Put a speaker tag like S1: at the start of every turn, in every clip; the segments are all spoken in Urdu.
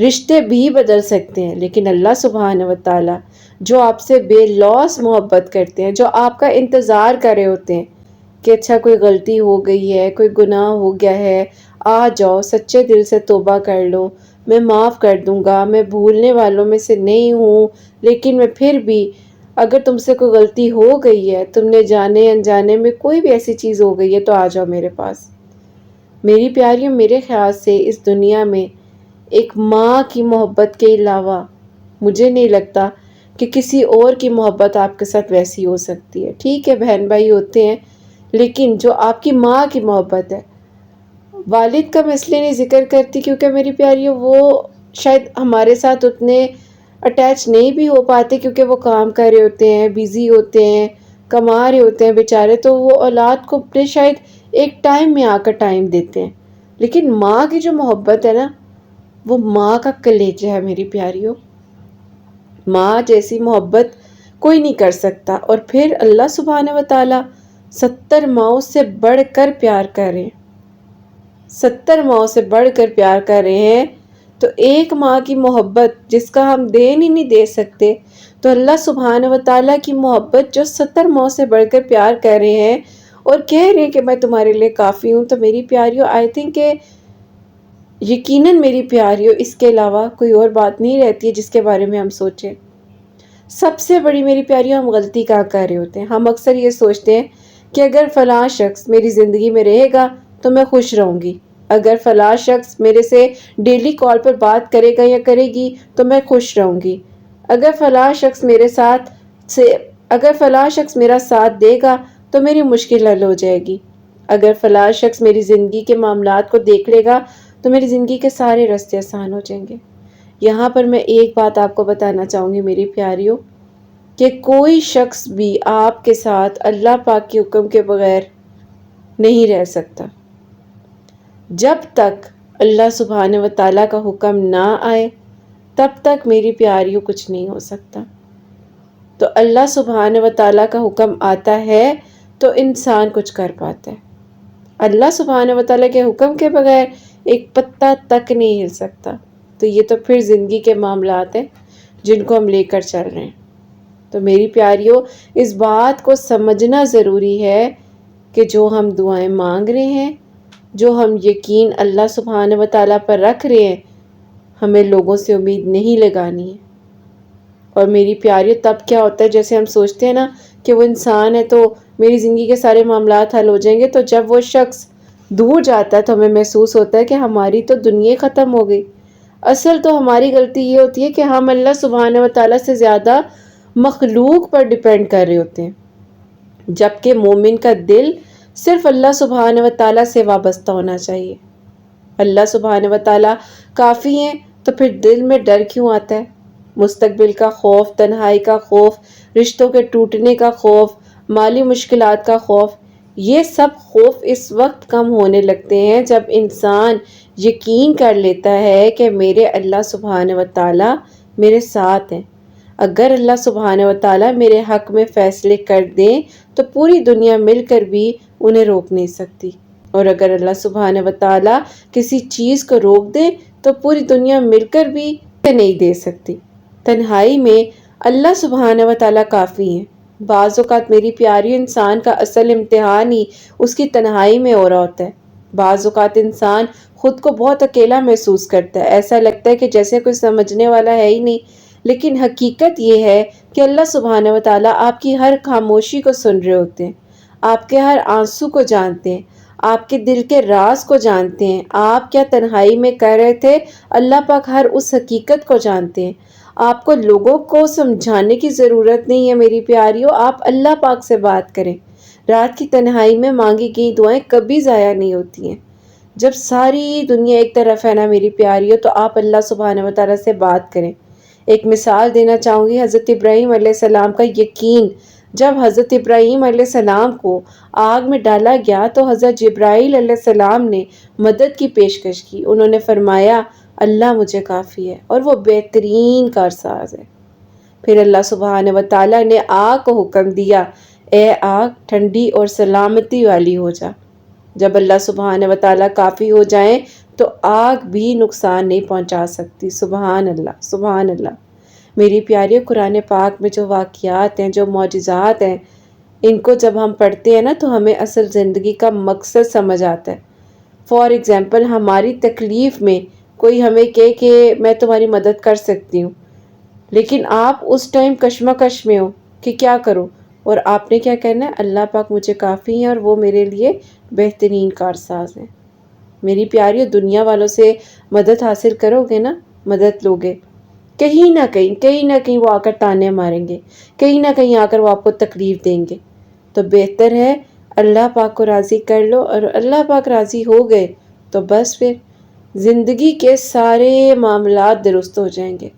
S1: رشتے بھی بدل سکتے ہیں، لیکن اللہ سبحانہ و تعالیٰ جو آپ سے بے لوث محبت کرتے ہیں، جو آپ کا انتظار کر رہے ہوتے ہیں کہ اچھا کوئی غلطی ہو گئی ہے، کوئی گناہ ہو گیا ہے، آ جاؤ سچے دل سے توبہ کر لو، میں معاف کر دوں گا، میں بھولنے والوں میں سے نہیں ہوں، لیکن میں پھر بھی اگر تم سے کوئی غلطی ہو گئی ہے، تم نے جانے انجانے میں کوئی بھی ایسی چیز ہو گئی ہے تو آ جاؤ میرے پاس۔ میری پیاریوں، میرے خیال سے اس دنیا میں ایک ماں کی محبت کے علاوہ مجھے نہیں لگتا کہ کسی اور کی محبت آپ کے ساتھ ویسی ہو سکتی ہے۔ ٹھیک ہے بہن بھائی ہوتے ہیں، لیکن جو آپ کی ماں کی محبت ہے، والد کا میں اس لیے نہیں ذکر کرتی کیونکہ میری پیاریوں وہ شاید ہمارے ساتھ اتنے اٹیچ نہیں بھی ہو پاتے کیونکہ وہ کام کر رہے ہوتے ہیں، بیزی ہوتے ہیں، کما رہے ہوتے ہیں بیچارے، تو وہ اولاد کو اپنے شاید ایک ٹائم میں آ کر ٹائم دیتے ہیں۔ لیکن ماں کی جو محبت ہے نا، وہ ماں کا کلیجہ ہے میری پیاریوں۔ ماں جیسی محبت کوئی نہیں کر سکتا، اور پھر اللہ سبحانہ و تعالیٰ 70 ماؤں سے بڑھ کر پیار کر رہے ہیں، 70 ماؤں سے بڑھ کر پیار کر رہے ہیں، تو ایک ماں کی محبت جس کا ہم دین ہی نہیں دے سکتے، تو اللہ سبحانہ و تعالیٰ کی محبت جو 70 ماؤں سے بڑھ کر پیار کر رہے ہیں اور کہہ رہے ہیں کہ میں تمہارے لیے کافی ہوں، تو میری پیاریوں آئی تھنک کہ یقیناً میری پیاریوں اس کے علاوہ کوئی اور بات نہیں رہتی ہے جس کے بارے میں ہم سوچیں۔ سب سے بڑی میری پیاریوں ہم غلطی کہاں کر رہے ہوتے ہیں؟ ہم اکثر یہ سوچتے ہیں کہ اگر فلاں شخص میری زندگی میں رہے گا تو میں خوش رہوں گی، اگر فلاں شخص میرے سے ڈیلی کال پر بات کرے گا یا کرے گی تو میں خوش رہوں گی، اگر فلاں شخص میرا ساتھ دے گا تو میری مشکل حل ہو جائے گی، اگر فلاں شخص میری زندگی کے معاملات کو دیکھ لے گا تو میری زندگی کے سارے راستے آسان ہو جائیں گے۔ یہاں پر میں ایک بات آپ کو بتانا چاہوں گی میری پیاریوں، کہ کوئی شخص بھی آپ کے ساتھ اللہ پاک کے حکم کے بغیر نہیں رہ سکتا۔ جب تک اللہ سبحانہ و تعالیٰ کا حکم نہ آئے تب تک میری پیاریوں کچھ نہیں ہو سکتا۔ تو اللہ سبحانہ و تعالیٰ کا حکم آتا ہے تو انسان کچھ کر پاتا ہے۔ اللہ سبحانہ و تعالیٰ کے حکم کے بغیر ایک پتا تک نہیں ہل سکتا۔ تو یہ تو پھر زندگی کے معاملات ہیں جن کو ہم لے کر چل رہے ہیں۔ تو میری پیاریوں، اس بات کو سمجھنا ضروری ہے کہ جو ہم دعائیں مانگ رہے ہیں، جو ہم یقین اللہ سبحانہ و تعالیٰ پر رکھ رہے ہیں، ہمیں لوگوں سے امید نہیں لگانی ہے۔ اور میری پیاریوں تب کیا ہوتا ہے، جیسے ہم سوچتے ہیں نا کہ وہ انسان ہے تو میری زندگی کے سارے معاملات حل ہو جائیں گے، تو جب وہ شخص دور جاتا ہے تو ہمیں محسوس ہوتا ہے کہ ہماری تو دنیا ختم ہو گئی۔ اصل تو ہماری غلطی یہ ہوتی ہے کہ ہم اللہ سبحانہ و تعالیٰ سے زیادہ مخلوق پر ڈیپینڈ کر رہے ہوتے ہیں، جبکہ مومن کا دل صرف اللہ سبحانہ و تعالیٰ سے وابستہ ہونا چاہیے۔ اللہ سبحانہ و تعالیٰ کافی ہیں تو پھر دل میں ڈر کیوں آتا ہے؟ مستقبل کا خوف، تنہائی کا خوف، رشتوں کے ٹوٹنے کا خوف، مالی مشکلات کا خوف، یہ سب خوف اس وقت کم ہونے لگتے ہیں جب انسان یقین کر لیتا ہے کہ میرے اللہ سبحانہ و تعالیٰ میرے ساتھ ہیں۔ اگر اللہ سبحانہ و تعالیٰ میرے حق میں فیصلے کر دیں تو پوری دنیا مل کر بھی انہیں روک نہیں سکتی، اور اگر اللہ سبحانہ و تعالیٰ کسی چیز کو روک دے تو پوری دنیا مل کر بھی نہیں دے سکتی۔ تنہائی میں اللہ سبحانہ و تعالیٰ کافی ہیں۔ بعض اوقات میری پیاری انسان کا اصل امتحان ہی اس کی تنہائی میں ہو رہا ہوتا ہے۔ بعض اوقات انسان خود کو بہت اکیلا محسوس کرتا ہے، ایسا لگتا ہے کہ جیسے کوئی سمجھنے والا ہے ہی نہیں، لیکن حقیقت یہ ہے کہ اللہ سبحانہ و تعالیٰ آپ کی ہر خاموشی کو سن رہے ہوتے ہیں، آپ کے ہر آنسو کو جانتے ہیں، آپ کے دل کے راز کو جانتے ہیں، آپ کیا تنہائی میں کر رہے تھے، اللہ پاک ہر اس حقیقت کو جانتے ہیں۔ آپ کو لوگوں کو سمجھانے کی ضرورت نہیں ہے میری پیاریوں، آپ اللہ پاک سے بات کریں۔ رات کی تنہائی میں مانگی گئی دعائیں کبھی ضائع نہیں ہوتی ہیں۔ جب ساری دنیا ایک طرف ہے نا میری پیاریوں، تو آپ اللہ سبحانہ و تعالیٰ سے بات کریں۔ ایک مثال دینا چاہوں گی، حضرت ابراہیم علیہ السلام کا یقین۔ جب حضرت ابراہیم علیہ السلام کو آگ میں ڈالا گیا تو حضرت جبرائیل علیہ السلام نے مدد کی پیشکش کی، انہوں نے فرمایا اللہ مجھے کافی ہے، اور وہ بہترین کارساز ہے۔ پھر اللہ سبحانہ و تعالیٰ نے آگ کو حکم دیا، اے آگ ٹھنڈی اور سلامتی والی ہو جا۔ جب اللہ سبحانہ و تعالیٰ کافی ہو جائیں تو آگ بھی نقصان نہیں پہنچا سکتی۔ سبحان اللہ، سبحان اللہ۔ میری پیاریو، قرآن پاک میں جو واقعات ہیں، جو معجزات ہیں، ان کو جب ہم پڑھتے ہیں نا تو ہمیں اصل زندگی کا مقصد سمجھ آتا ہے۔ فار ایگزامپل، ہماری تکلیف میں کوئی ہمیں کہے کہ میں تمہاری مدد کر سکتی ہوں، لیکن آپ اس ٹائم کشمکش میں ہو کہ کیا کرو، اور آپ نے کیا کرنا ہے؟ اللہ پاک مجھے کافی ہیں اور وہ میرے لیے بہترین کارساز ہیں۔ میری پیاریو، دنیا والوں سے مدد حاصل کرو گے نا، مدد لوگے، کہیں نہ کہیں وہ آ کر تانے ماریں گے، کہیں نہ کہیں آ کر وہ آپ کو تکلیف دیں گے۔ تو بہتر ہے اللہ پاک کو راضی کر لو، اور اللہ پاک راضی ہو گئے تو بس پھر زندگی کے سارے معاملات درست ہو جائیں گے۔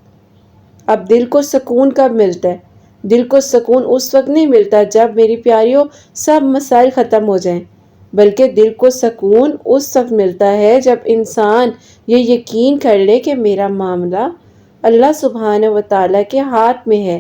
S1: اب دل کو سکون کب ملتا ہے؟ دل کو سکون اس وقت نہیں ملتا جب میری پیاریوں سب مسائل ختم ہو جائیں، بلکہ دل کو سکون اس وقت ملتا ہے جب انسان یہ یقین کر لے کہ میرا معاملہ اللہ سبحانہ و تعالیٰ کے ہاتھ میں ہے۔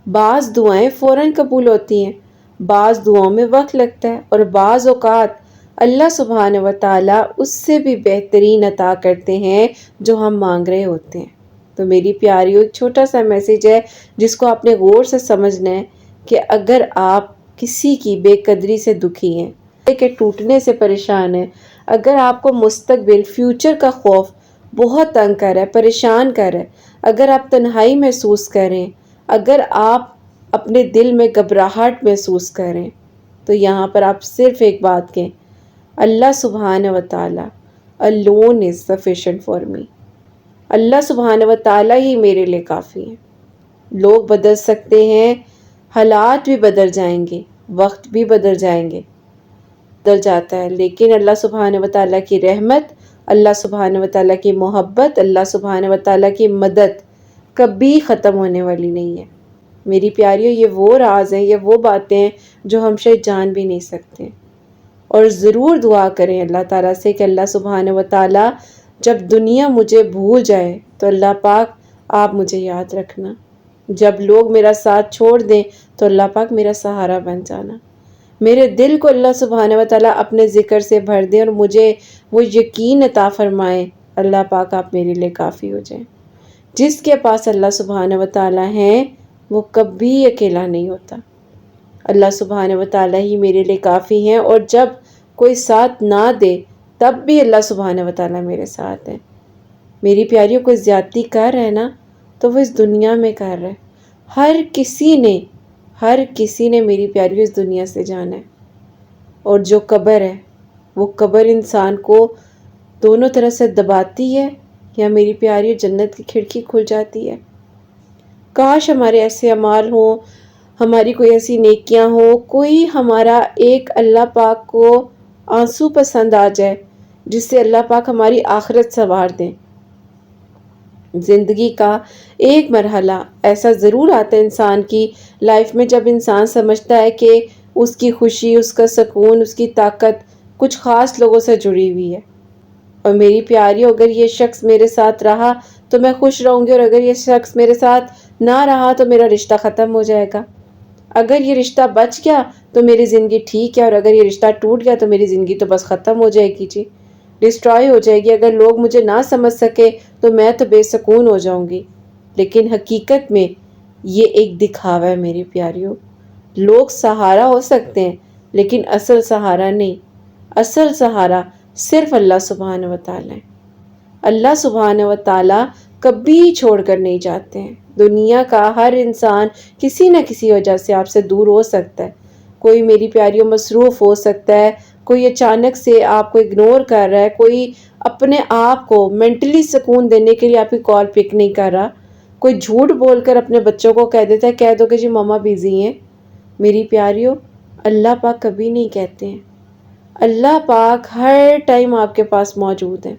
S1: بعض دعائیں فوراً قبول ہوتی ہیں، بعض دعاؤں میں وقت لگتا ہے، اور بعض اوقات اللہ سبحانہ و تعالیٰ اس سے بھی بہترین عطا کرتے ہیں جو ہم مانگ رہے ہوتے ہیں۔ تو میری پیاریوں، ایک چھوٹا سا میسیج ہے جس کو آپ نے غور سے سمجھنا ہے کہ اگر آپ کسی کی بے قدری سے دکھی ہیں، کہ ٹوٹنے سے پریشان ہیں، اگر آپ کو مستقبل فیوچر کا خوف بہت تنگ کر رہا ہے، پریشان کر رہا ہے، اگر آپ تنہائی محسوس کریں، اگر آپ اپنے دل میں گھبراہٹ محسوس کریں، تو یہاں پر آپ صرف ایک بات کہیں، اللہ سبحانہ و تعالیٰ alone is sufficient for me۔ اللہ سبحانہ و تعالیٰ ہی میرے لیے کافی ہیں۔ لوگ بدل سکتے ہیں، حالات بھی بدل جائیں گے، وقت بھی بدل جائیں گے، بدل جاتا ہے، لیکن اللہ سبحانہ و تعالیٰ کی رحمت، اللہ سبحانہ و تعالیٰ کی محبت، اللہ سبحانہ و تعالیٰ کی مدد کبھی ختم ہونے والی نہیں ہے۔ میری پیاریوں، یہ وہ راز ہیں، یہ وہ باتیں ہیں جو ہم شاید جان بھی نہیں سکتے، اور ضرور دعا کریں اللہ تعالیٰ سے کہ اللہ سبحانہ و تعالیٰ جب دنیا مجھے بھول جائے تو اللہ پاک آپ مجھے یاد رکھنا، جب لوگ میرا ساتھ چھوڑ دیں تو اللہ پاک میرا سہارا بن جانا، میرے دل کو اللہ سبحانہ و تعالیٰ اپنے ذکر سے بھر دیں اور مجھے وہ یقین عطا فرمائیں، اللہ پاک آپ میرے لیے کافی ہو جائیں۔ جس کے پاس اللہ سبحانہ و تعالیٰ ہیں وہ کبھی اکیلا نہیں ہوتا۔ اللہ سبحانہ و تعالیٰ ہی میرے لیے کافی ہیں، اور جب کوئی ساتھ نہ دے تب بھی اللہ سبحانہ و تعالیٰ میرے ساتھ ہیں۔ میری پیاریوں، کوئی زیادتی کر رہا ہے نا تو وہ اس دنیا میں کر رہا ہے۔ ہر کسی نے میری پیاریوں اس دنیا سے جانا ہے، اور جو قبر ہے وہ قبر انسان کو دونوں طرف سے دباتی ہے، یا میری پیاریوں جنت کی کھڑکی کھل جاتی ہے۔ کاش ہمارے ایسے اعمال ہوں، ہماری کوئی ایسی نیکیاں ہوں، کوئی ہمارا ایک اللہ پاک کو آنسو پسند آ جائے جس سے اللہ پاک ہماری آخرت سنوار دیں۔ زندگی کا ایک مرحلہ ایسا ضرور آتا ہے انسان کی لائف میں جب انسان سمجھتا ہے کہ اس کی خوشی، اس کا سکون، اس کی طاقت کچھ خاص لوگوں سے جڑی ہوئی ہے، اور میری پیاریوں، اگر یہ شخص میرے ساتھ رہا تو میں خوش رہوں گی، اور اگر یہ شخص میرے ساتھ نہ رہا تو میرا رشتہ ختم ہو جائے گا۔ اگر یہ رشتہ بچ گیا تو میری زندگی ٹھیک ہے، اور اگر یہ رشتہ ٹوٹ گیا تو میری زندگی تو بس ختم ہو جائے گی، جی ڈسٹرائے ہو جائے گی۔ اگر لوگ مجھے نہ سمجھ سکے تو میں تو بے سکون ہو جاؤں گی۔ لیکن حقیقت میں یہ ایک دکھاوا ہے میری پیاریوں۔ لوگ سہارا ہو سکتے ہیں لیکن اصل سہارا نہیں، اصل سہارا صرف اللہ سبحانہ و تعالیٰ ہے۔ اللہ سبحانہ و تعالیٰ کبھی چھوڑ کر نہیں جاتے ہیں۔ دنیا کا ہر انسان کسی نہ کسی وجہ سے آپ سے دور ہو سکتا ہے، کوئی میری پیاریوں مصروف ہو سکتا ہے، کوئی اچانک سے آپ کو اگنور کر رہا ہے، کوئی اپنے آپ کو مینٹلی سکون دینے کے لیے آپ کی کال پک نہیں کر رہا، کوئی جھوٹ بول کر اپنے بچوں کو کہہ دیتا ہے کہہ دو کہ جی ماما بیزی ہیں۔ میری پیاریوں، اللہ پاک کبھی نہیں کہتے ہیں، اللہ پاک ہر ٹائم آپ کے پاس موجود ہے۔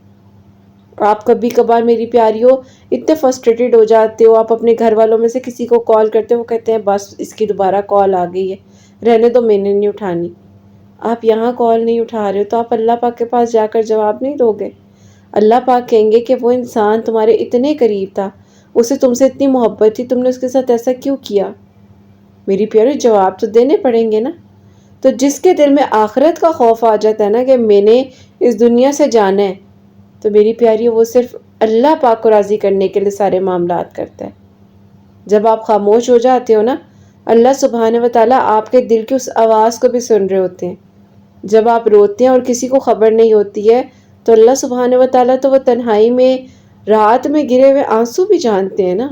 S1: آپ کبھی کبھار میری پیاریوں اتنے فرسٹریٹڈ ہو جاتے ہو، آپ اپنے گھر والوں میں سے کسی کو کال کرتے ہو، وہ کہتے ہیں بس اس کی دوبارہ کال آ گئی ہے، رہنے دو، میں نے نہیں اٹھانی۔ آپ یہاں کال نہیں اٹھا رہے ہو تو آپ اللہ پاک کے پاس جا کر جواب نہیں دو گے؟ اللہ پاک کہیں گے کہ وہ انسان تمہارے اتنے قریب تھا، اسے تم سے اتنی محبت تھی، تم نے اس کے ساتھ ایسا کیوں کیا؟ میری پیارے، جواب تو دینے پڑیں گے نا۔ تو جس کے دل میں آخرت کا خوف آ جاتا ہے نا کہ میں نے اس دنیا سے جانا ہے، تو میری پیاری وہ صرف اللہ پاک کو راضی کرنے کے لیے سارے معاملات کرتا ہے۔ جب آپ خاموش ہو جاتے ہو نا، اللہ سبحانہ و تعالیٰ آپ کے دل کی اس آواز کو بھی سن رہے ہوتے ہیں۔ جب آپ روتے ہیں اور کسی کو خبر نہیں ہوتی ہے، تو اللہ سبحانہ و تعالیٰ تو وہ تنہائی میں رات میں گرے ہوئے آنسو بھی جانتے ہیں نا۔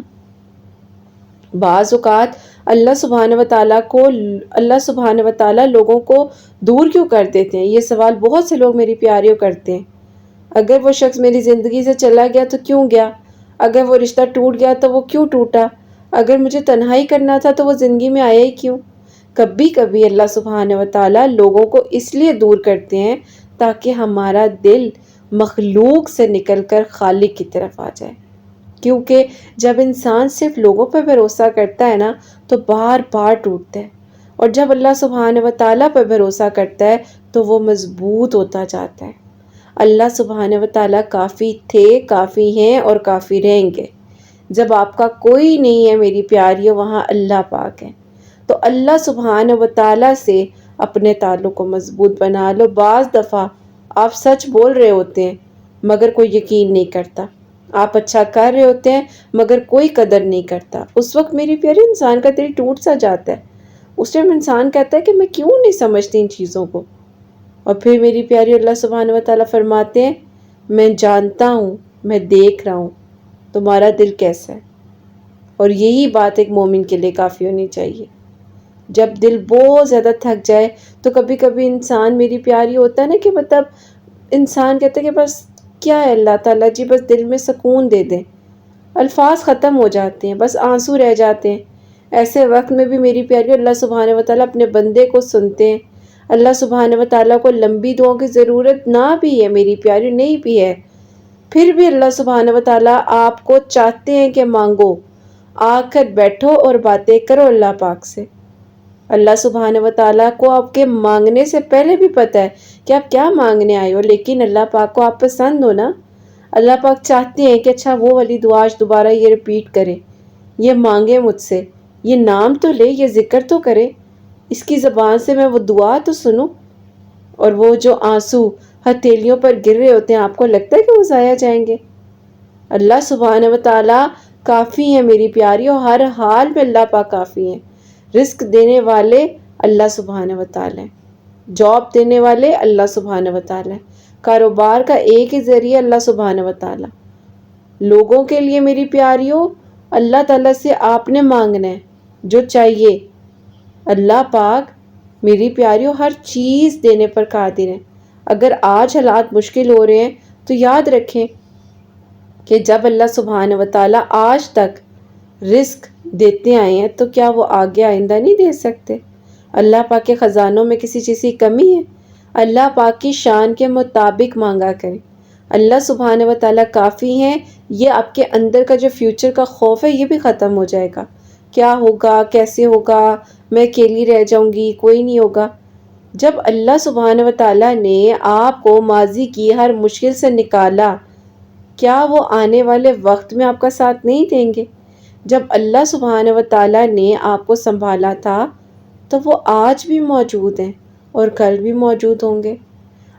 S1: بعض اوقات اللہ سبحانہ و تعالیٰ لوگوں کو دور کیوں کر دیتے ہیں؟ یہ سوال بہت سے لوگ میری پیاریوں کرتے ہیں۔ اگر وہ شخص میری زندگی سے چلا گیا تو کیوں گیا؟ اگر وہ رشتہ ٹوٹ گیا تو وہ کیوں ٹوٹا؟ اگر مجھے تنہائی کرنا تھا تو وہ زندگی میں آیا ہی کیوں؟ کبھی کبھی اللہ سبحانہ و تعالیٰ لوگوں کو اس لیے دور کرتے ہیں تاکہ ہمارا دل مخلوق سے نکل کر خالق کی طرف آ جائے۔ کیونکہ جب انسان صرف لوگوں پر بھروسہ کرتا ہے نا تو بار بار ٹوٹتا ہے، اور جب اللہ سبحانہ و تعالیٰ پر بھروسہ کرتا ہے تو وہ مضبوط ہوتا جاتا ہے۔ اللہ سبحانہ و تعالیٰ کافی تھے، کافی ہیں اور کافی رہیں گے۔ جب آپ کا کوئی نہیں ہے میری پیاریوں، وہاں اللہ پاک ہے۔ تو اللہ سبحانہ و تعالیٰ سے اپنے تعلق کو مضبوط بنا لو۔ بعض دفعہ آپ سچ بول رہے ہوتے ہیں مگر کوئی یقین نہیں کرتا، آپ اچھا کر رہے ہوتے ہیں مگر کوئی قدر نہیں کرتا۔ اس وقت میری پیاری انسان کا دل ٹوٹ سا جاتا ہے۔ اس ٹائم انسان کہتا ہے کہ میں کیوں نہیں سمجھتی ان چیزوں کو؟ اور پھر میری پیاری اللہ سبحانہ و تعالیٰ فرماتے ہیں، میں جانتا ہوں، میں دیکھ رہا ہوں تمہارا دل کیسا ہے۔ اور یہی بات ایک مومن کے لیے کافی ہونی چاہیے۔ جب دل بہت زیادہ تھک جائے تو کبھی کبھی انسان میری پیاری ہوتا ہے نا کہ مطلب انسان کہتا ہے کہ بس کیا ہے اللہ تعالیٰ جی، بس دل میں سکون دے دیں۔ الفاظ ختم ہو جاتے ہیں، بس آنسو رہ جاتے ہیں۔ ایسے وقت میں بھی میری پیاری اللہ سبحانہ و تعالیٰ اپنے بندے کو سنتے ہیں۔ اللہ سبحانہ و تعالیٰ کو لمبی دعاؤں کی ضرورت نہ بھی ہے میری پیاری، نہیں بھی ہے، پھر بھی اللہ سبحانہ و تعالیٰ آپ کو چاہتے ہیں کہ مانگو، آ کر بیٹھو اور باتیں کرو اللہ پاک سے۔ اللہ سبحانہ و تعالیٰ کو آپ کے مانگنے سے پہلے بھی پتہ ہے کہ آپ کیا مانگنے آئے ہو، لیکن اللہ پاک کو آپ پسند ہو نا۔ اللہ پاک چاہتے ہیں کہ اچھا وہ والی دعا آج دوبارہ یہ ریپیٹ کرے، یہ مانگے مجھ سے، یہ نام تو لے، یہ ذکر تو کرے، اس کی زبان سے میں وہ دعا تو سنوں۔ اور وہ جو آنسو ہتھیلیوں پر گر رہے ہوتے ہیں، آپ کو لگتا ہے کہ وہ ضائع جائیں گے؟ اللہ سبحانہ و تعالیٰ کافی ہے میری پیاری، اور ہر حال میں اللہ پاک کافی ہیں۔ رزق دینے والے اللہ سبحانہ و تعالیٰ، جاب دینے والے اللہ سبحانہ و تعالیٰ، کاروبار کا ایک ہی ذریعہ اللہ سبحانہ و تعالیٰ۔ لوگوں کے لیے میری پیاریوں اللہ تعالیٰ سے آپ نے مانگنا ہے جو چاہیے۔ اللہ پاک میری پیاریوں ہر چیز دینے پر قادر ہے۔ اگر آج حالات مشکل ہو رہے ہیں تو یاد رکھیں کہ جب اللہ سبحانہ و تعالیٰ آج تک رزق دیتے آئے ہیں تو کیا وہ آگے آئندہ نہیں دے سکتے؟ اللہ پاک کے خزانوں میں کسی چیز کی کمی ہے؟ اللہ پاک کی شان کے مطابق مانگا کریں۔ اللہ سبحانہ و تعالیٰ کافی ہیں۔ یہ آپ کے اندر کا جو فیوچر کا خوف ہے یہ بھی ختم ہو جائے گا۔ کیا ہوگا، کیسے ہوگا، میں اکیلی رہ جاؤں گی، کوئی نہیں ہوگا۔ جب اللہ سبحانہ و تعالیٰ نے آپ کو ماضی کی ہر مشکل سے نکالا، کیا وہ آنے والے وقت میں آپ کا ساتھ نہیں دیں گے؟ جب اللہ سبحانہ و تعالیٰ نے آپ کو سنبھالا تھا تو وہ آج بھی موجود ہیں اور کل بھی موجود ہوں گے۔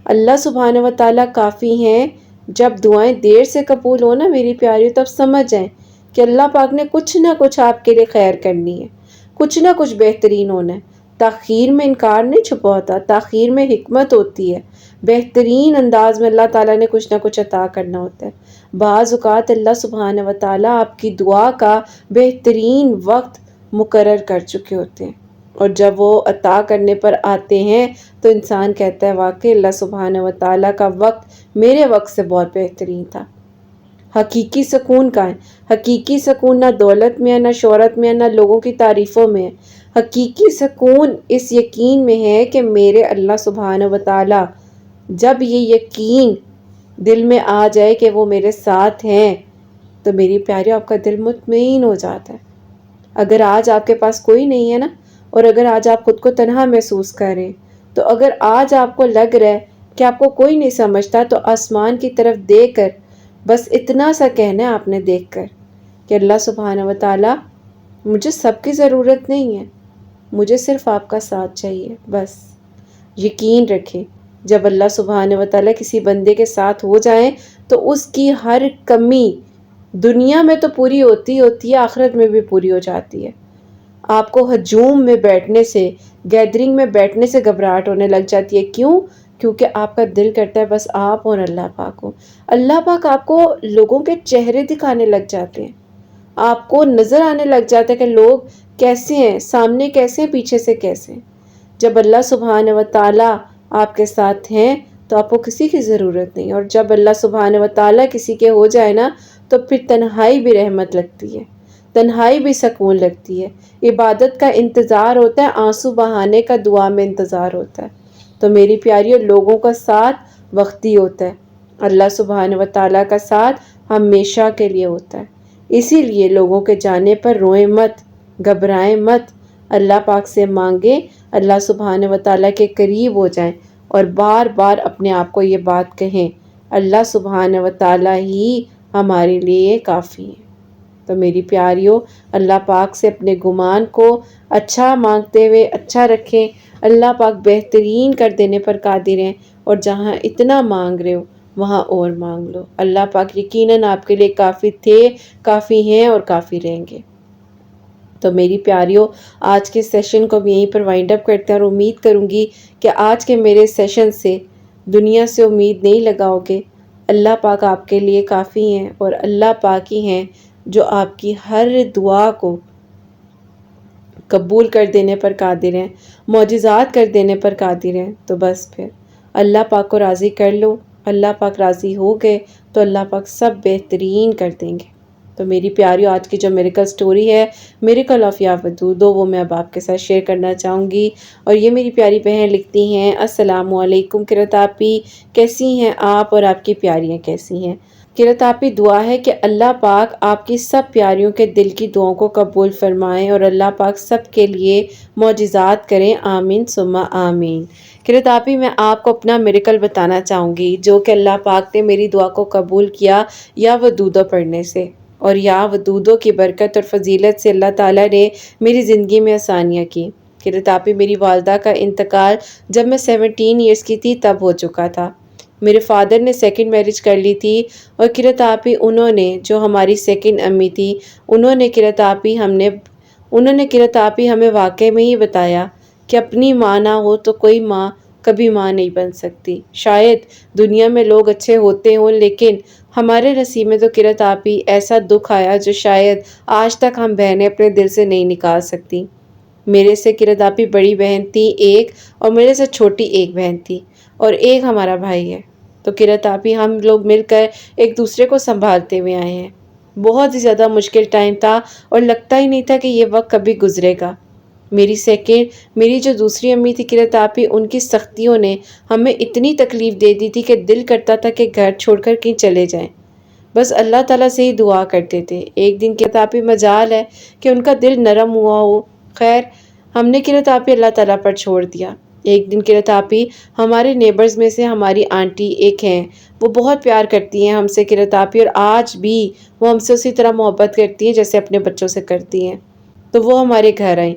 S1: اللہ سبحانہ و تعالیٰ کافی ہیں۔ جب دعائیں دیر سے قبول ہو نا میری پیاری، تب سمجھ جائیں کہ اللہ پاک نے کچھ نہ کچھ آپ کے لیے خیر کرنی ہے، کچھ نہ کچھ بہترین ہونا ہے۔ تاخیر میں انکار نہیں چھپا ہوتا، تاخیر میں حکمت ہوتی ہے۔ بہترین انداز میں اللہ تعالیٰ نے کچھ نہ کچھ عطا کرنا ہوتا ہے۔ بعض اوقات اللہ سبحانہ و تعالیٰ آپ کی دعا کا بہترین وقت مقرر کر چکے ہوتے ہیں، اور جب وہ عطا کرنے پر آتے ہیں تو انسان کہتا ہے واقعی اللہ سبحانہ و تعالیٰ کا وقت میرے وقت سے بہت بہترین تھا۔ حقیقی سکون کا ہے۔ حقیقی سکون نہ دولت میں ہے، نہ شہرت میں ہے، نہ لوگوں کی تعریفوں میں ہے۔ حقیقی سکون اس یقین میں ہے کہ میرے اللہ سبحانہ و تعالیٰ، جب یہ یقین دل میں آ جائے کہ وہ میرے ساتھ ہیں تو میری پیاری آپ کا دل مطمئن ہو جاتا ہے۔ اگر آج آپ کے پاس کوئی نہیں ہے نا، اور اگر آج آپ خود کو تنہا محسوس کر رہے ہیں، تو اگر آج آپ کو لگ رہا ہے کہ آپ کو کوئی نہیں سمجھتا، تو آسمان کی طرف دیکھ کر بس اتنا سا کہنا ہے آپ نے دیکھ کر کہ اللہ سبحانہ و تعالیٰ مجھے سب کی ضرورت نہیں ہے، مجھے صرف آپ کا ساتھ چاہیے بس۔ یقین رکھیں جب اللہ سبحانہ و تعالیٰ کسی بندے کے ساتھ ہو جائیں تو اس کی ہر کمی دنیا میں تو پوری ہوتی ہے، آخرت میں بھی پوری ہو جاتی ہے۔ آپ کو ہجوم میں بیٹھنے سے، گیدرنگ میں بیٹھنے سے گھبراہٹ ہونے لگ جاتی ہے۔ کیوں؟ کیونکہ آپ کا دل کرتا ہے بس آپ اور اللہ پاک ہو۔ اللہ پاک آپ کو لوگوں کے چہرے دکھانے لگ جاتے ہیں، آپ کو نظر آنے لگ جاتا ہے کہ لوگ کیسے ہیں، سامنے کیسے ہیں، پیچھے سے کیسے ہیں۔ جب اللہ سبحانہ و تعالیٰ آپ کے ساتھ ہیں تو آپ کو کسی کی ضرورت نہیں، اور جب اللہ سبحانہ و تعالیٰ کسی کے ہو جائے نا تو پھر تنہائی بھی رحمت لگتی ہے، تنہائی بھی سکون لگتی ہے۔ عبادت کا انتظار ہوتا ہے، آنسو بہانے کا دعا میں انتظار ہوتا ہے۔ تو میری پیاریوں، لوگوں کا ساتھ وقتی ہوتا ہے، اللہ سبحانہ و تعالیٰ کا ساتھ ہمیشہ کے لیے ہوتا ہے۔ اسی لیے لوگوں کے جانے پر روئیں مت، گھبرائیں مت، اللہ پاک سے مانگیں، اللہ سبحانہ و تعالیٰ کے قریب ہو جائیں اور بار بار اپنے آپ کو یہ بات کہیں، اللہ سبحانہ و تعالیٰ ہی ہمارے لیے کافی ہے۔ تو میری پیاریوں، اللہ پاک سے اپنے گمان کو اچھا مانگتے ہوئے اچھا رکھیں، اللہ پاک بہترین کر دینے پر قادر ہیں، اور جہاں اتنا مانگ رہے ہو وہاں اور مانگ لو، اللہ پاک یقیناً آپ کے لیے کافی تھے، کافی ہیں اور کافی رہیں گے۔ تو میری پیاریوں، آج کے سیشن کو بھی یہیں پر وائنڈ اپ کرتے ہیں، اور امید کروں گی کہ آج کے میرے سیشن سے دنیا سے امید نہیں لگاؤ گے۔ اللہ پاک آپ کے لیے کافی ہیں، اور اللہ پاک ہی ہیں جو آپ کی ہر دعا کو قبول کر دینے پر قادر ہیں، معجزات کر دینے پر قادر ہیں۔ تو بس پھر اللہ پاک کو راضی کر لو، اللہ پاک راضی ہو گئے تو اللہ پاک سب بہترین کر دیں گے۔ تو میری پیاریوں، آج کی جو میریکل سٹوری ہے، میریکل آف یا ودودو، وہ میں اب آپ کے ساتھ شیئر کرنا چاہوں گی۔ اور یہ میری پیاری بہن لکھتی ہیں، السلام علیکم قرۃ آپی، کیسی ہیں آپ اور آپ کی پیاریاں کیسی ہیں؟ قرۃ آپی، دعا ہے کہ اللہ پاک آپ کی سب پیاریوں کے دل کی دعاؤں کو قبول فرمائیں، اور اللہ پاک سب کے لیے معجزات کریں، آمین ثم آمین۔ قرۃ آپی، میں آپ کو اپنا میریکل بتانا چاہوں گی جو کہ اللہ پاک نے میری دعا کو قبول کیا یا ودودو پڑھنے سے، اور یا ودودو کی برکت اور فضیلت سے اللہ تعالیٰ نے میری زندگی میں آسانیاں کی۔ قرۃ آپی، میری والدہ کا انتقال جب میں 17 ایئرس کی تھی تب ہو چکا تھا۔ میرے فادر نے سیکنڈ میرج کر لی تھی، اور قرۃ آپی انہوں نے، جو ہماری سیکنڈ امی تھی، انہوں نے قرۃ آپی ہمیں واقعے میں ہی بتایا کہ اپنی ماں نہ ہو تو کوئی ماں کبھی ماں نہیں بن سکتی۔ شاید دنیا میں لوگ اچھے ہوتے ہوں، لیکن ہمارے نصیب میں تو قرۃ آپی ایسا دکھ آیا جو شاید آج تک ہم بہنیں اپنے دل سے نہیں نکال سکتی۔ میرے سے قرۃ آپی بڑی بہن تھی ایک، اور میرے سے چھوٹی ایک بہن تھی، اور ایک ہمارا بھائی ہے۔ تو قرۃ آپی ہم لوگ مل کر ایک دوسرے کو سنبھالتے ہوئے آئے ہیں۔ بہت ہی زیادہ مشکل ٹائم تھا، اور لگتا ہی نہیں تھا کہ یہ وقت کبھی گزرے گا۔ میری جو دوسری امی تھی قرۃ آپی، ان کی سختیوں نے ہمیں اتنی تکلیف دے دی تھی کہ دل کرتا تھا کہ گھر چھوڑ کر کہیں چلے جائیں، بس اللہ تعالیٰ سے ہی دعا کرتے تھے۔ ایک دن قرۃ آپی مجال ہے کہ ان کا دل نرم ہوا ہو، خیر ہم نے قرۃ آپی اللہ تعالیٰ پر چھوڑ دیا۔ ایک دن قرۃ آپی ہمارے نیبرز میں سے ہماری آنٹی ایک ہیں، وہ بہت پیار کرتی ہیں ہم سے قرۃ آپی، اور آج بھی وہ ہم سے اسی طرح محبت کرتی ہیں جیسے اپنے بچوں سے کرتی ہیں۔ تو وہ ہمارے گھر آئیں،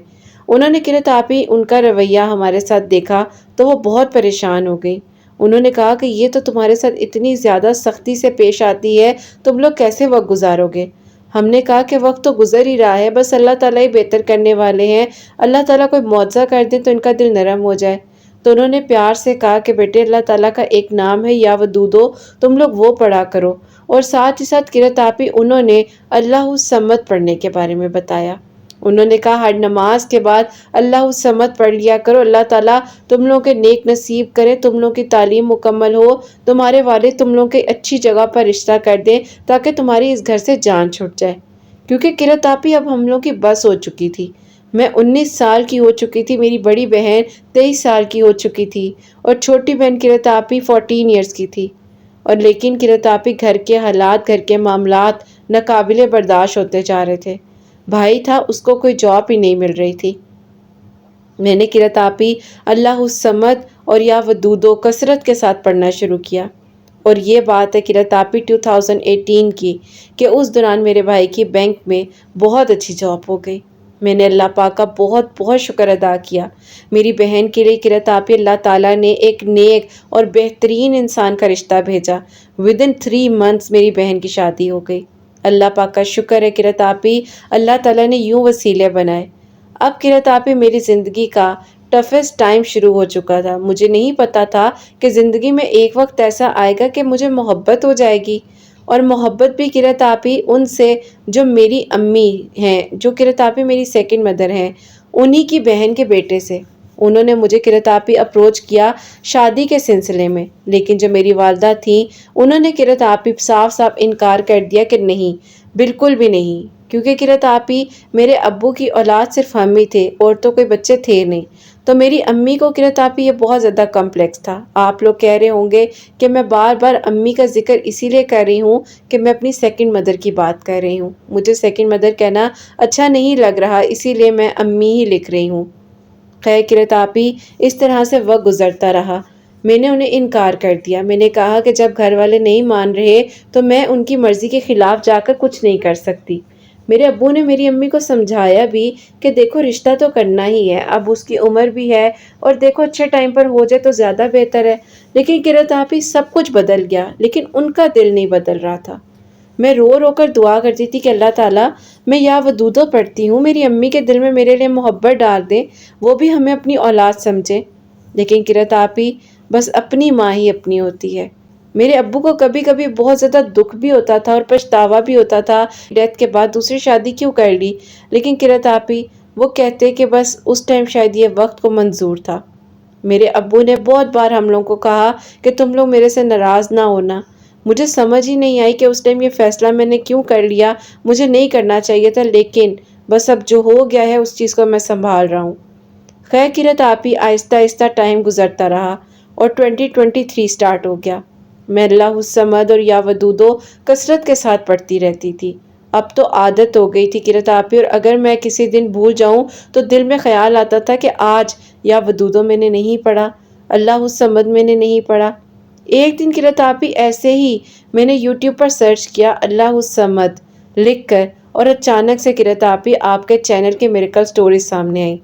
S1: انہوں نے قرۃ آپی ان کا رویہ ہمارے ساتھ دیکھا تو وہ بہت پریشان ہو گئی۔ انہوں نے کہا کہ یہ تو تمہارے ساتھ اتنی زیادہ سختی سے پیش آتی ہے، تم لوگ کیسے وقت گزارو گے؟ ہم نے کہا کہ وقت تو گزر ہی رہا ہے، بس اللہ تعالیٰ ہی بہتر کرنے والے ہیں، اللہ تعالیٰ کوئی معجزہ کر دے تو ان کا دل نرم ہو جائے۔ تو انہوں نے پیار سے کہا کہ بیٹے، اللہ تعالیٰ کا ایک نام ہے یا ودودو، تم لوگ وہ پڑھا کرو، اور ساتھ ہی ساتھ قرۃ آپی انہوں نے اللہ الصمد پڑھنے کے بارے میں بتایا۔ انہوں نے کہا ہر نماز کے بعد اللہ الصمد پڑھ لیا کرو، اللہ تعالیٰ تم لوگوں کے نیک نصیب کرے، تم لوگوں کی تعلیم مکمل ہو، تمہارے والد تم لوگوں کے اچھی جگہ پر رشتہ کر دیں تاکہ تمہاری اس گھر سے جان چھٹ جائے۔ کیونکہ قرۃ آپی اب ہم لوگوں کی بس ہو چکی تھی، میں 19 سال کی ہو چکی تھی، میری بڑی بہن 23 سال کی ہو چکی تھی، اور چھوٹی بہن قرۃ آپی 14 ایئرس کی تھی۔ اور لیکن قرۃ آپی گھر کے حالات، گھر کے معاملات ناقابل برداشت ہوتے جا رہے تھے۔ بھائی تھا، اس کو کوئی جاب ہی نہیں مل رہی تھی۔ میں نے قرۃ آپی اللہ الصمد اور یا ودودو کثرت کے ساتھ پڑھنا شروع کیا، اور یہ بات ہے قرۃ آپی 2018 کی کہ اس دوران میرے بھائی کی بینک میں بہت اچھی جاب ہو گئی۔ میں نے اللہ پاک کا بہت بہت شکر ادا کیا۔ میری بہن کے لیے قرۃ آپی اللہ تعالیٰ نے ایک نیک اور بہترین انسان کا رشتہ بھیجا۔ ودن 3 months میری بہن کی شادی ہو گئی۔ اللہ پاک کا شکر ہے قرۃ آپی، اللہ تعالیٰ نے یوں وسیلے بنائے۔ اب قرۃ آپی میری زندگی کا ٹفسٹ ٹائم شروع ہو چکا تھا۔ مجھے نہیں پتا تھا کہ زندگی میں ایک وقت ایسا آئے گا کہ مجھے محبت ہو جائے گی، اور محبت بھی قرۃ آپی ان سے جو میری امی ہیں، جو قرۃ آپی میری سیکنڈ مدر ہیں، انہی کی بہن کے بیٹے سے۔ انہوں نے مجھے قرۃ آپی اپروچ کیا شادی کے سلسلے میں، لیکن جو میری والدہ تھیں انہوں نے قرۃ آپی صاف صاف انکار کر دیا کہ نہیں، بالکل بھی نہیں، کیونکہ قرۃ آپی میرے ابو کی اولاد صرف ہم ہی تھے، اور تو کوئی بچے تھے نہیں۔ تو میری امی کو قرۃ آپی یہ بہت زیادہ کمپلیکس تھا۔ آپ لوگ کہہ رہے ہوں گے کہ میں بار بار امی کا ذکر اسی لیے کر رہی ہوں کہ میں اپنی سیکنڈ مدر کی بات کر رہی ہوں۔ مجھے سیکنڈ مدر کہنا اچھا نہیں لگ رہا، اسی لیے میں امی ہی لکھ رہی ہوں۔ خیر قرۃ آپی، اس طرح سے وقت گزرتا رہا۔ میں نے انہیں انکار کر دیا۔ میں نے کہا کہ جب گھر والے نہیں مان رہے تو میں ان کی مرضی کے خلاف جا کر کچھ نہیں کر سکتی۔ میرے ابو نے میری امی کو سمجھایا بھی کہ دیکھو رشتہ تو کرنا ہی ہے، اب اس کی عمر بھی ہے، اور دیکھو اچھے ٹائم پر ہو جائے تو زیادہ بہتر ہے۔ لیکن قرۃ آپی سب کچھ بدل گیا، لیکن ان کا دل نہیں بدل رہا تھا۔ میں رو رو کر دعا کرتی تھی کہ اللہ تعالیٰ، میں یا ودودو پڑھتی ہوں، میری امی کے دل میں میرے لیے محبت ڈال دیں، وہ بھی ہمیں اپنی اولاد سمجھے۔ لیکن قرۃ آپی، بس اپنی ماں ہی اپنی ہوتی ہے۔ میرے ابو کو کبھی کبھی بہت زیادہ دکھ بھی ہوتا تھا اور پچھتاوا بھی ہوتا تھا، ڈیتھ کے بعد دوسری شادی کیوں کر لی، لیکن قرۃ آپی وہ کہتے کہ بس اس ٹائم شاید یہ وقت کو منظور تھا۔ میرے ابو نے بہت بار ہم لوگوں کو کہا کہ تم لوگ میرے سے ناراض نہ ہونا۔ مجھے سمجھ ہی نہیں آئی کہ اس ٹائم یہ فیصلہ میں نے کیوں کر لیا، مجھے نہیں کرنا چاہیے تھا، لیکن بس اب جو ہو گیا ہے اس چیز کو میں سنبھال رہا ہوں۔ خیر قرۃ آپی، آہستہ آہستہ ٹائم گزرتا رہا اور 2023 سٹارٹ ہو گیا۔ میں اللہ الصمد اور یا ودودو کثرت کے ساتھ پڑھتی رہتی تھی۔ اب تو عادت ہو گئی تھی قرۃ آپی، اور اگر میں کسی دن بھول جاؤں تو دل میں خیال آتا تھا کہ آج یا ودودو میں نے نہیں پڑھا، اللہ الصمد میں نے نہیں پڑھا۔ ایک دن قرۃ آپی ایسے ہی میں نے یوٹیوب پر سرچ کیا اللہ الصمد لکھ کر، اور اچانک سے قرۃ آپی آپ کے چینل کے میریکل سٹوریز سامنے آئی۔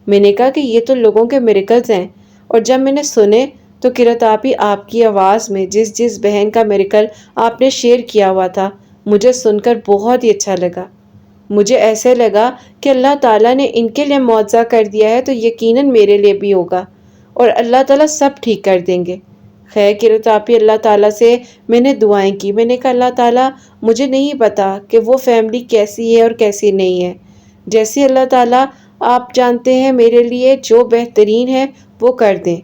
S1: میں نے کہا کہ یہ تو لوگوں کے میریکلز ہیں، اور جب میں نے سنے تو قرۃ آپی آپ کی آواز میں جس بہن کا میریکل آپ نے شیئر کیا ہوا تھا، مجھے سن کر بہت ہی اچھا لگا۔ مجھے ایسے لگا کہ اللہ تعالیٰ نے ان کے لیے معجزہ کر دیا ہے تو یقیناً میرے لیے بھی ہوگا، اور اللہ تعالیٰ سب ٹھیک کر دیں گے۔ خیر قرۃ آپی، اللہ تعالیٰ سے میں نے دعائیں کی۔ میں نے کہا اللہ تعالیٰ، مجھے نہیں پتا کہ وہ فیملی کیسی ہے اور کیسی نہیں ہے، جیسی اللہ تعالیٰ آپ جانتے ہیں، میرے لیے جو بہترین ہے وہ کر دیں۔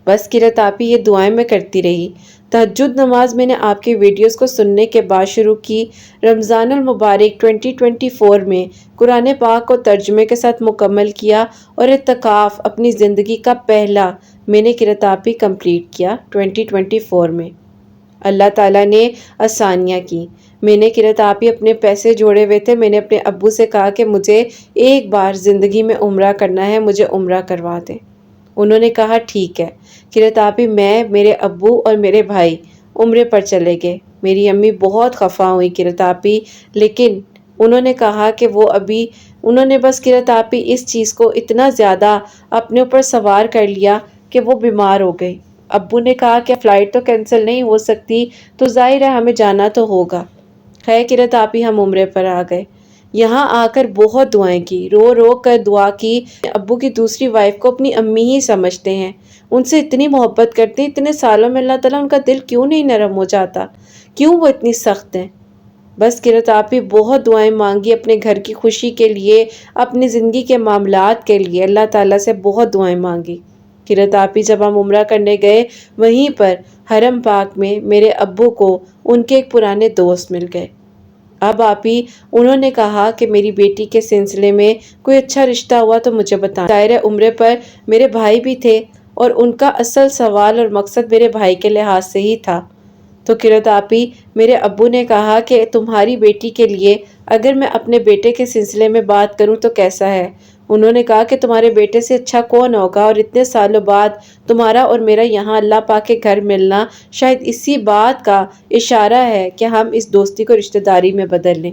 S1: بس قرۃ آپی یہ دعائیں میں کرتی رہی۔ تہجد نماز میں نے آپ کی ویڈیوز کو سننے کے بعد شروع کی۔ رمضان المبارک 2024 میں قرآن پاک کو ترجمے کے ساتھ مکمل کیا، اور اعتکاف اپنی زندگی کا پہلا میں نے قرۃ آپی کمپلیٹ کیا 2024 میں۔ اللہ تعالیٰ نے آسانیاں کی۔ میں نے قرۃ آپی اپنے پیسے جوڑے ہوئے تھے، میں نے اپنے ابو سے کہا کہ مجھے ایک بار زندگی میں عمرہ کرنا ہے، مجھے عمرہ کروا دیں۔ انہوں نے کہا ٹھیک ہے۔ قرۃ آپی، میں، میرے ابو اور میرے بھائی عمرے پر چلے گئے۔ میری امی بہت خفا ہوئی قرۃ آپی، لیکن انہوں نے کہا کہ انہوں نے بس قرۃ آپی اس چیز کو اتنا زیادہ اپنے اوپر سوار کر لیا کہ وہ بیمار ہو گئی۔ ابو نے کہا کہ فلائٹ تو کینسل نہیں ہو سکتی، تو ظاہر ہے ہمیں جانا تو ہوگا۔ خیر قرۃ آپی، ہم عمرے پر آ گئے۔ یہاں آ کر بہت دعائیں کی، رو رو کر دعا کی۔ ابو کی دوسری وائف کو اپنی امی ہی سمجھتے ہیں، ان سے اتنی محبت کرتے ہیں، اتنے سالوں میں اللہ تعالیٰ ان کا دل کیوں نہیں نرم ہو جاتا، کیوں وہ اتنی سخت ہیں۔ بس قرۃ آپی بہت دعائیں مانگی اپنے گھر کی خوشی کے لیے، اپنی زندگی کے معاملات کے لیے، اللہ تعالیٰ سے بہت دعائیں مانگی۔ قرۃ آپی جب ہم عمرہ کرنے گئے، وہیں پر حرم پاک میں میرے ابو کو ان کے ایک پرانے دوست مل گئے۔ اب آپی، انہوں نے کہا کہ میری بیٹی کے سلسلے میں کوئی اچھا رشتہ ہوا تو مجھے بتائیں۔ ظاہر عمرے پر میرے بھائی بھی تھے، اور ان کا اصل سوال اور مقصد میرے بھائی کے لحاظ سے ہی تھا۔ تو قرۃ آپی، میرے ابو نے کہا کہ تمہاری بیٹی کے لیے اگر میں اپنے بیٹے کے سلسلے میں بات کروں تو کیسا ہے؟ انہوں نے کہا کہ تمہارے بیٹے سے اچھا کون ہوگا، اور اتنے سالوں بعد تمہارا اور میرا یہاں اللہ پاک کے گھر ملنا شاید اسی بات کا اشارہ ہے کہ ہم اس دوستی کو رشتہ داری میں بدل لیں۔